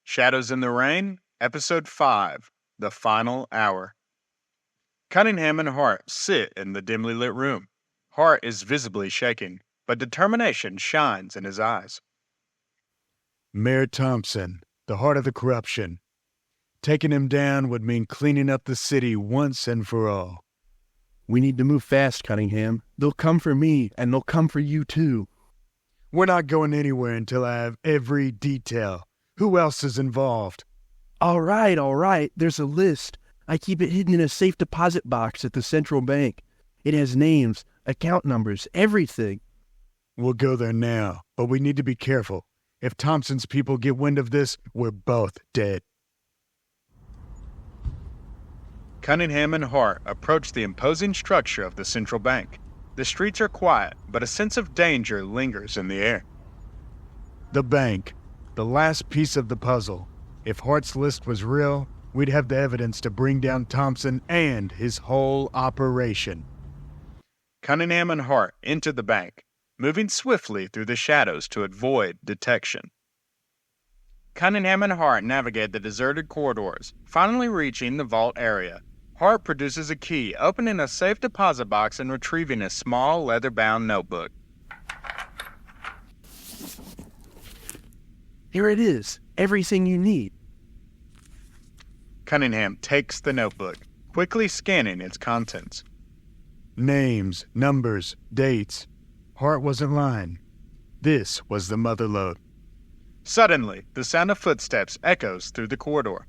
Shadows in the Rain, Episode 5, The Final Hour. Cunningham and Hart sit in the dimly lit room. Hart is visibly shaking, but determination shines in his eyes. Mayor Thompson, the heart of the corruption. Taking him down would mean cleaning up the city once and for all. We need to move fast, Cunningham. They'll come for me, and they'll come for you too. We're not going anywhere until I have every detail. Who else is involved? All right. There's a list. I keep it hidden in a safe deposit box at the central bank. It has names, account numbers, everything. We'll go there now, but we need to be careful. If Thompson's people get wind of this, we're both dead. Cunningham and Hart approach the imposing structure of the central bank. The streets are quiet, but a sense of danger lingers in the air. The bank. The last piece of the puzzle. If Hart's list was real, we'd have the evidence to bring down Thompson and his whole operation. Cunningham and Hart enter the bank, moving swiftly through the shadows to avoid detection. Cunningham and Hart navigate the deserted corridors, finally reaching the vault area. Hart produces a key, opening a safe deposit box and retrieving a small leather-bound notebook. Here it is. Everything you need. Cunningham takes the notebook, quickly scanning its contents. Names, numbers, dates. Hart wasn't lying. This was the motherlode. Suddenly, the sound of footsteps echoes through the corridor.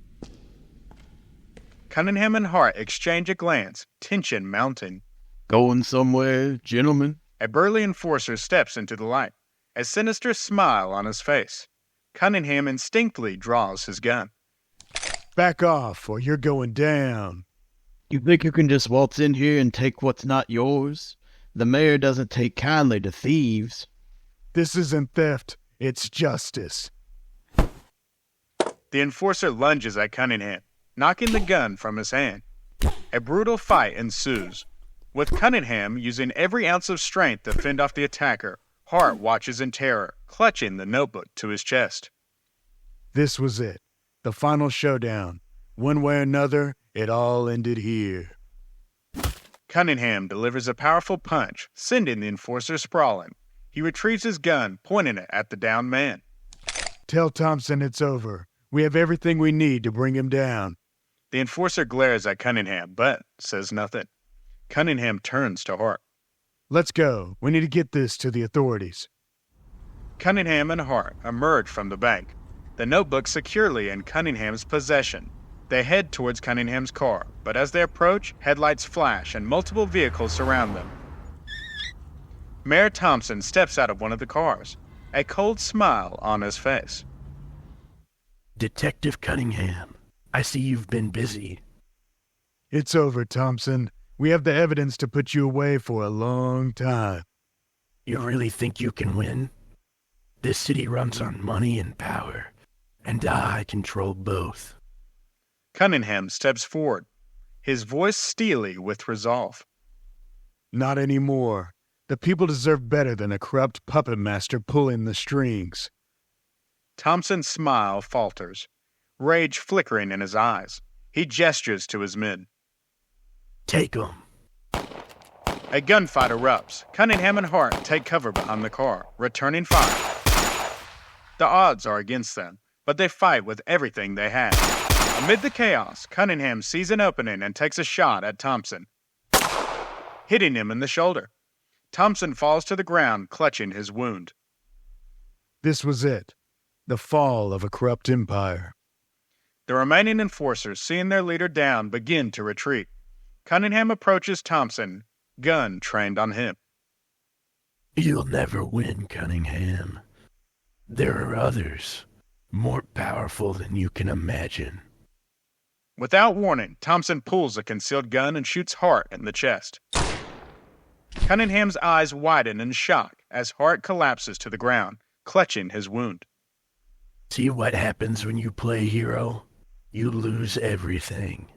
Cunningham and Hart exchange a glance, tension mounting. Going somewhere, gentlemen? A burly enforcer steps into the light, a sinister smile on his face. Cunningham instinctively draws his gun. Back off, or you're going down. You think you can just waltz in here and take what's not yours? The mayor doesn't take kindly to thieves. This isn't theft, it's justice. The enforcer lunges at Cunningham, knocking the gun from his hand. A brutal fight ensues, with Cunningham using every ounce of strength to fend off the attacker. Hart watches in terror, clutching the notebook to his chest. This was it. The final showdown. One way or another, it all ended here. Cunningham delivers a powerful punch, sending the enforcer sprawling. He retrieves his gun, pointing it at the downed man. Tell Thompson it's over. We have everything we need to bring him down. The enforcer glares at Cunningham, but says nothing. Cunningham turns to Hart. Let's go. We need to get this to the authorities. Cunningham and Hart emerge from the bank, the notebook securely in Cunningham's possession. They head towards Cunningham's car, but as they approach, headlights flash and multiple vehicles surround them. Mayor Thompson steps out of one of the cars, a cold smile on his face. Detective Cunningham, I see you've been busy. It's over, Thompson. We have the evidence to put you away for a long time. You really think you can win? This city runs on money and power, and I control both. Cunningham steps forward, his voice steely with resolve. Not anymore. The people deserve better than a corrupt puppet master pulling the strings. Thompson's smile falters, rage flickering in his eyes. He gestures to his men. Take 'em. A gunfight erupts. Cunningham and Hart take cover behind the car, returning fire. The odds are against them, but they fight with everything they have. Amid the chaos, Cunningham sees an opening and takes a shot at Thompson, hitting him in the shoulder. Thompson falls to the ground, clutching his wound. This was it. The fall of a corrupt empire. The remaining enforcers, seeing their leader down, begin to retreat. Cunningham approaches Thompson, gun trained on him. You'll never win, Cunningham. There are others, more powerful than you can imagine. Without warning, Thompson pulls a concealed gun and shoots Hart in the chest. Cunningham's eyes widen in shock as Hart collapses to the ground, clutching his wound. See what happens when you play hero? You lose everything.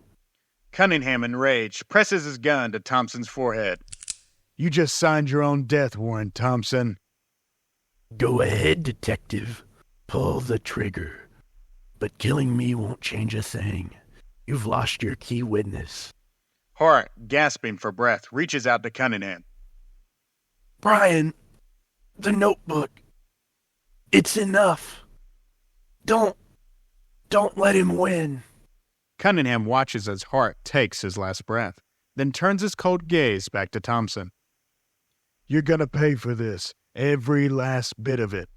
Cunningham, enraged, presses his gun to Thompson's forehead. You just signed your own death warrant, Thompson. Go ahead, detective. Pull the trigger. but killing me won't change a thing. You've lost your key witness. Hart, gasping for breath, reaches out to Cunningham. Brian, the notebook. It's enough. Don't let him win. Cunningham watches as Hart takes his last breath, then turns his cold gaze back to Thompson. You're gonna pay for this, every last bit of it.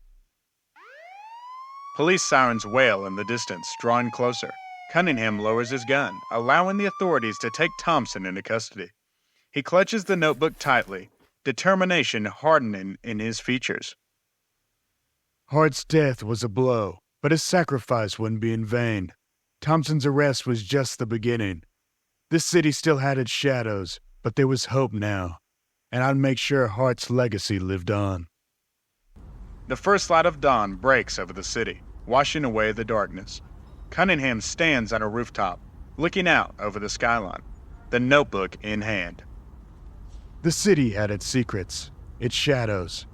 Police sirens wail in the distance, drawing closer. Cunningham lowers his gun, allowing the authorities to take Thompson into custody. He clutches the notebook tightly, determination hardening in his features. Hart's death was a blow, but his sacrifice wouldn't be in vain. Thompson's arrest was just the beginning. This city still had its shadows, but there was hope now, and I'd make sure Hart's legacy lived on. The first light of dawn breaks over the city, washing away the darkness. Cunningham stands on a rooftop, looking out over the skyline, the notebook in hand. The city had its secrets, its shadows,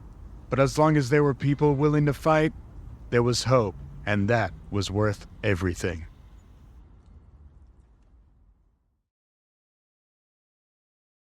but as long as there were people willing to fight, there was hope, and that was worth everything.